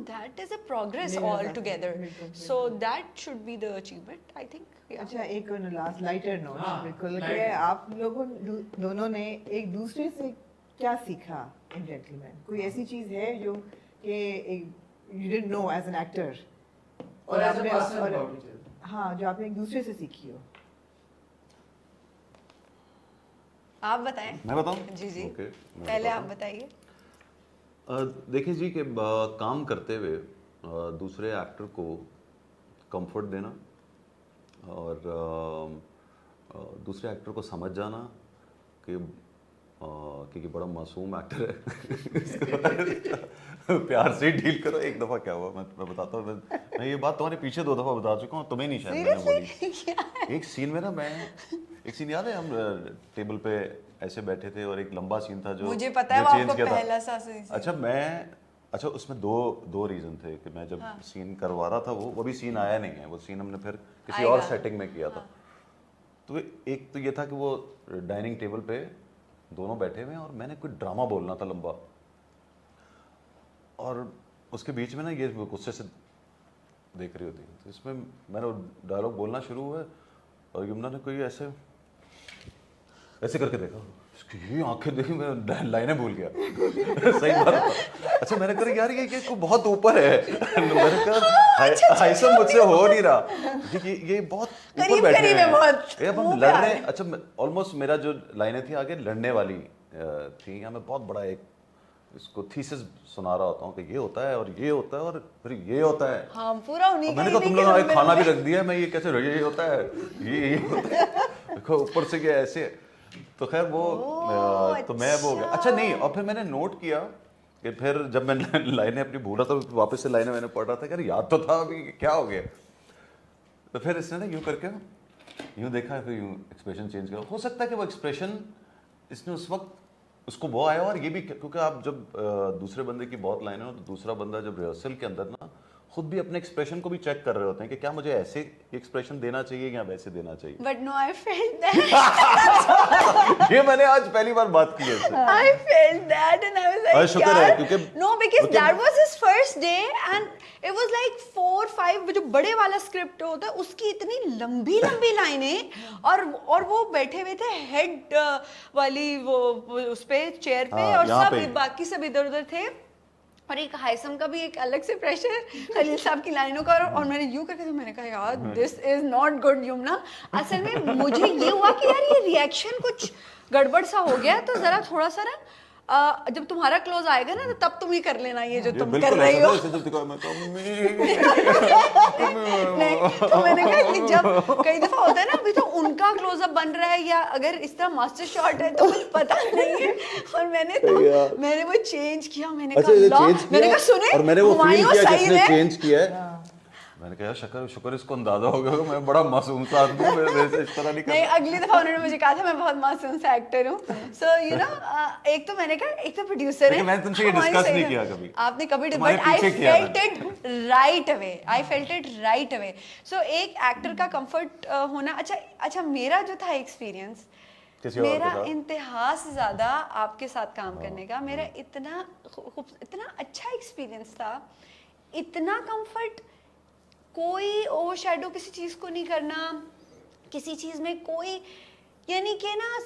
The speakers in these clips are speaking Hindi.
that is a progress altogether. So that should be the achievement, I think. Yeah. अच्छा, एक लास्ट लाइटर नोट बिल्कुल कि आप लोगों दोनों ने एक दूसरे से क्या सीखा इन जेंटलमैन? कोई ऐसी चीज है जो कि you didn't know as an actor और आपने हाँ जो आपने एक दूसरे से सीखी हो? आप बताएं। मैं बताऊं? जी जी। Okay, पहले आप बताइए। देखिए जी कि काम करते हुए दूसरे एक्टर को कंफर्ट देना और दूसरे एक्टर को समझ जाना कि क्योंकि बड़ा मासूम एक्टर है प्यार से डील करो। एक दफ़ा क्या हुआ मैं बताता हूँ। मैं ये बात तुम्हारे पीछे 2 दफ़ा बता चुका हूँ, तुम्हें नहीं शायद मैंने बोली। एक सीन में ना एक सीन याद है, हम टेबल पे ऐसे बैठे थे और एक लंबा सीन था जो मुझे पता है वो आपको पहला सा सीन। अच्छा उसमें दो रीज़न थे कि मैं जब सीन करवा रहा था वो भी सीन आया नहीं है। वो सीन हमने फिर किसी और सेटिंग में किया था। तो एक तो ये था कि वो डाइनिंग टेबल पे दोनों बैठे हुए हैं और मैंने कोई ड्रामा बोलना था लंबा, और उसके बीच में ना ये गुस्से से देख रही होती है। तो इसमें मैंने डायलॉग बोलना शुरू हुआ और यमुना ने कोई ऐसे करके देखा, ये आंखें देखी, मैं लाइनें भूल गया। सही बात। अच्छा मैंने कहा यार ये बहुत ऊपर है। मैंने कहा हाइसम मुझसे हो नहीं रहा, ये बहुत ऊपर बैठे हैं। अब हम लड़ रहे हैं। अच्छा ऑलमोस्ट मेरा जो लाइनें थी आगे लड़ने वाली थी, यहाँ मैं बहुत बड़ा एक इसको थीसिस सुना रहा होता हूँ कि ये होता है और ये होता है और फिर ये होता है। हाँ, पूरा उन्हीं मैंने कहा तुम लोगों ने खाना भी रख दिया, मैं ये कैसे ये होता है ये होता है, देखो ऊपर से क्या ऐसे। तो खैर वो तो मैं वो गया। अच्छा नहीं, और फिर मैंने नोट किया कि फिर जब मैं लाइनें अपनी भूला था वापस से लाइनें मैंने पढ़ रहा था कि याद तो था अभी क्या हो गया। तो फिर इसने ना यूँ करके यूँ देखा, फिर यूँ एक्सप्रेशन चेंज किया। हो सकता है कि वो एक्सप्रेशन इसने उस वक्त उसको वो आया, और ये भी क्योंकि आप जब दूसरे बंदे की बहुत लाइनें हो तो दूसरा बंदा जब रिहर्सल के अंदर ना खुद भी अपने एक्सप्रेशन को भी चेक कर रहे होते हैं कि क्या मुझे ऐसे एक्सप्रेशन देना चाहिए या वैसे देना चाहिए। But no I felt that. ये मैंने आज पहली बार बात की है। I felt that and I was like शुक्र है क्योंकि no because that was his first day and it was like 4-5 जो बड़े वाला स्क्रिप्ट होता है उसकी इतनी लंबी लाइनें और वो बैठे हुए थे हेड वाली वो उस पे चेयर पे और सब बाकी सब इधर-उधर थे और एक हाइसम का भी एक अलग से प्रेशर खलील साहब की लाइनों का। और मैंने यूं करके तो मैंने कहा यार this is not good Yamuna. असल में मुझे ये हुआ कि यार ये रिएक्शन कुछ गड़बड़ सा हो गया, तो जरा थोड़ा सा ना जब तुम्हारा क्लोज आएगा ना तो तब तुम ही कर लेना ये जो तुम कर रही हो। नहीं तो मैंने कहा कि जब कई दफा होता है ना अभी तो उनका क्लोजअप बन रहा है या अगर इस तरह मास्टर शॉट है तो कुछ पता नहीं है, और मैंने वो चेंज किया। मैंने कहा सुने और मैंने वो फील किया कि इसने चेंज किया है। मैंने कहा शुक्र इसको अंदाजा हो गया मैं बड़ा मासूम सा आदमी हूं, वैसे इस तरह नहीं करना। नहीं अगली दफा उन्होंने मुझे कहा था मैं बहुत मासूम सा एक्टर हूं। सो यू नो एक तो मैंने कहा एक तो प्रोड्यूसर है, मैंने तुमसे ये डिस्कस नहीं किया कभी, आपने कभी, but I felt it right away, I felt it right away. So एक एक्टर का कंफर्ट होना अच्छा मेरा जो था एक्सपीरियंस, मेरा इंतहा से ज्यादा आपके साथ काम करने का मेरा इतना अच्छा एक्सपीरियंस था, इतना कंफर्ट, कोई ओवरशैडो किसी चीज को नहीं करना, किसी चीज में कोई यानी कि ना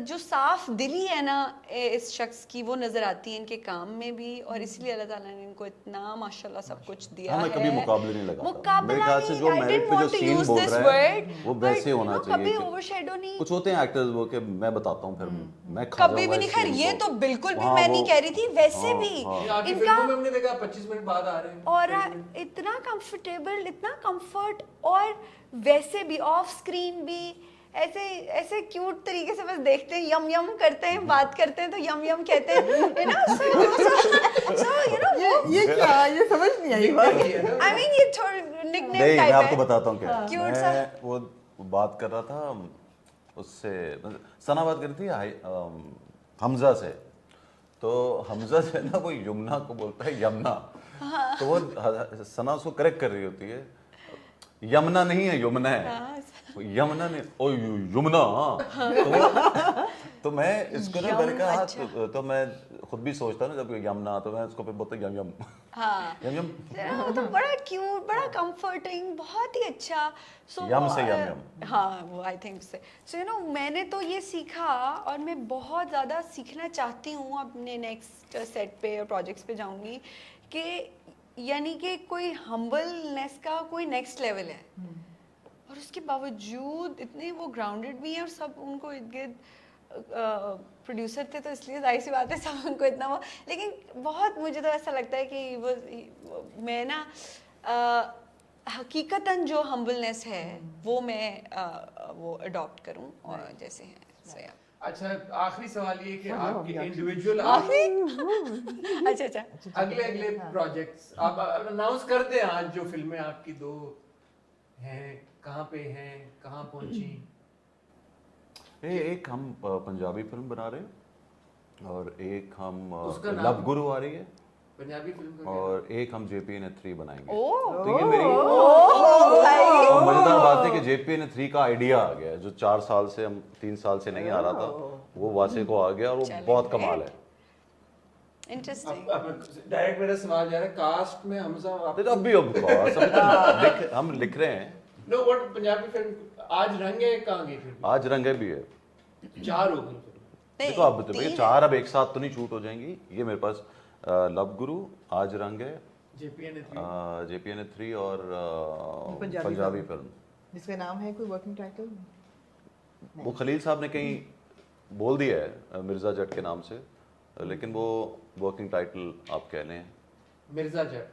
जो साफ दिली है ना इस शख्स की वो नजर आती है इनके काम में भी, और इसलिए अल्लाह ताला ने इनको इतना माशाल्लाह सब कुछ दिया है। कभी मुकाबले नहीं लगाता मेरे ख्याल से, जो मेरिट पे जो सीन बोल रहा है वो वैसे होना चाहिए। कभी ओवरशैडो नहीं, कुछ होते हैं एक्टर्स वो कि मैं बताता हूं फिर मैं कभी भी नहीं, खैर ये तो बिल्कुल भी मैं नहीं कह रही थी, वैसे भी इनका हमने देखा 25 मिनट बाद आ रहे हैं और इतना कंफर्टेबल, इतना कंफर्ट, और वैसे भी ऑफ स्क्रीन भी ऐसे क्यूट तरीके से बस देखते हैं, यम यम करते हैं, बात करते हैं तो यम यम कहते हैं, you know. So you know ये क्या, ये समझ नहीं आई बात। आई मीन ये थोड़ा निकनेम टाइप है। मैं आपको बताता हूँ क्या, क्यूट सा। मैं वो बात कर रहा था उससे, सना बात कर रही थी हमजा से, तो हमजा से ना वो यमुना को बोलता है यमुना, तो वो सना उसको करेक्ट कर रही होती है, यमुना नहीं है यमुना है, यमुना ने ओ यमुना। तो मैं इसको ना मैंने कहा तो मैं खुद भी सोचता ना जब यमुना, तो मैं उसको फिर बोलता यम यम हाँ यम यम वो तो बड़ा क्यूट, बड़ा कंफर्टिंग, बहुत ही अच्छा। सो यम से यम यम। हाँ वो आई थिंक से। सो यू नो मैंने तो ये सीखा और मैं बहुत ज़्यादा सीखना चाहती हूँ अपने नेक्स्ट सेट पे और प्रोजेक्ट्स पे जाऊँगी कि यानी कि कोई हम्बलनेस का कोई नेक्स्ट लेवल है और उसके बावजूद इतने वो ग्राउंडेड भी हैं और सब उनको इर्द गिर्द प्रोड्यूसर थे तो इसलिए जाहिर सी बात है सब उनको इतना वो, लेकिन बहुत मुझे तो ऐसा लगता है कि वो मैं ना हकीकतन जो हम्बलनेस है वो मैं वो अडॉप्ट करूं और जैसे हैं so, yeah. अच्छा आखिरी सवाल ये कि आपके इंडिविजुअल अच्छा अगले प्रोजेक्ट्स आप अनाउंस कर दें आज जो फिल्में आपकी 2 हैं, कहाँ पे हैं, कहाँ पहुंची? एक हम पंजाबी फिल्म बना रहे हैं और एक हम लव गुरु आ रही है पंजाबी फिल्म का, और एक हम JPN3 बनाएंगे। तो ये मेरी मजेदार बात है कि JPN3 का आइडिया आ गया है जो 4 साल से 3 साल से नहीं आ रहा था, वो वासे को आ गया और वो बहुत कमाल है। इंटरेस्टिंग। डायरेक्ट मेरा सवाल जा रहा है कास्ट में हमजा हम लिख रहे हैं। नो व्हाट पंजाबी फिल्म आज रंग है कहाँ गई फिर? आज रंग है भी है, 4 हो गई। देखो आप बताइए 4 अब एक साथ तो नहीं शूट हो जाएंगी। ये मेरे पास लव गुरु, आज रंग है, JPN3 और पंजाबी फिल्म जिसका नाम है कोई वर्किंग टाइटल? वो खलील साहब ने कहीं बोल दिया है मिर्जा जट के नाम से, लेकिन वो वर्किंग टाइटल आप कह लें Mirza Jatt.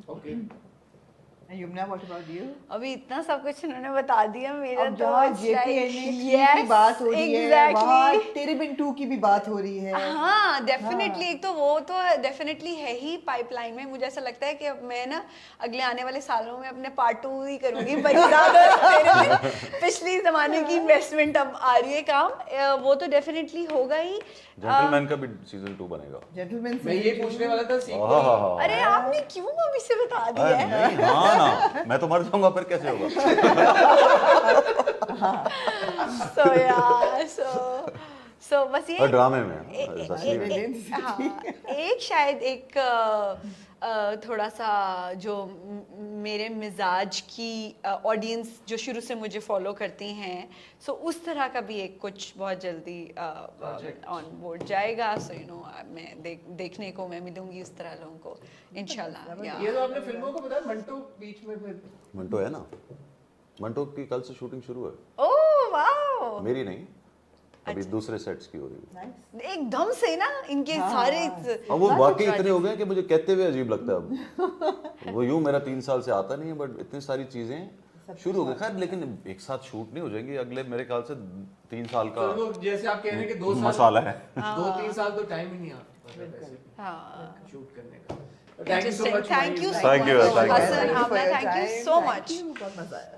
Okay Yamuna, what about you? अभी इतना सब कुछ उन्होंने बता दिया, मेरा अब तो जहाँ JPN3 की बात हो रही है, वहाँ तेरे बिन 2 की भी बात हो रही है। हाँ डेफिनेटली एक तो वो तो डेफिनेटली है ही पाइपलाइन में। मुझे ऐसा लगता है कि अब मैं ना अगले आने वाले सालों में अपने पार्ट 2 ही करूंगी। पिछली जमाने की इन्वेस्टमेंट अब आ रही है काम, वो तो डेफिनेटली होगा ही। जेंटलमैन का भी सीजन 2 बनेगा। जेंटलमैन मैं ये पूछने वाला था सीक्वल। अरे आपने क्यों अभी से बता दिया है? हाँ ना, मैं तो मर जाऊंगा फिर कैसे होगा? so बस ये ड्रामे में एक शायद एक थोड़ा सा जो मेरे मिजाज की ऑडियंस जो शुरू से मुझे फॉलो करती हैं, सो उस तरह का भी एक कुछ बहुत जल्दी ऑन बोर्ड जाएगा। सो यू नो मैं देखने को मैं मिलूंगी उस तरह लोगों को इंशाल्लाह। ये तो आपने फिल्मों को बताया, मंटो बीच में फिर मंटो है ना, मंटो की कल से शूटिंग शुरू है। ओह वाओ, मेरी नहीं, अभी दूसरे सेट्स की हो रही है। एकदम से ना इनके सारे और वो वाकई इतने हो गए कि मुझे कहते हुए अजीब लगता है अब। वो यूं मेरा 3 साल से आता नहीं है, बट इतनी सारी चीजें शुरू हो गई। खैर लेकिन एक साथ शूट नहीं हो जाएंगी, अगले मेरे ख्याल से 3 साल का तो जैसे आप कह रहे हैं कि 2 साल मसाला है। 2-3 साल तो टाइम ही नहीं आता शूट करने का। Thank you so much. Thank you. Hassan, Amna, thank you so much. बहुत मजा आया।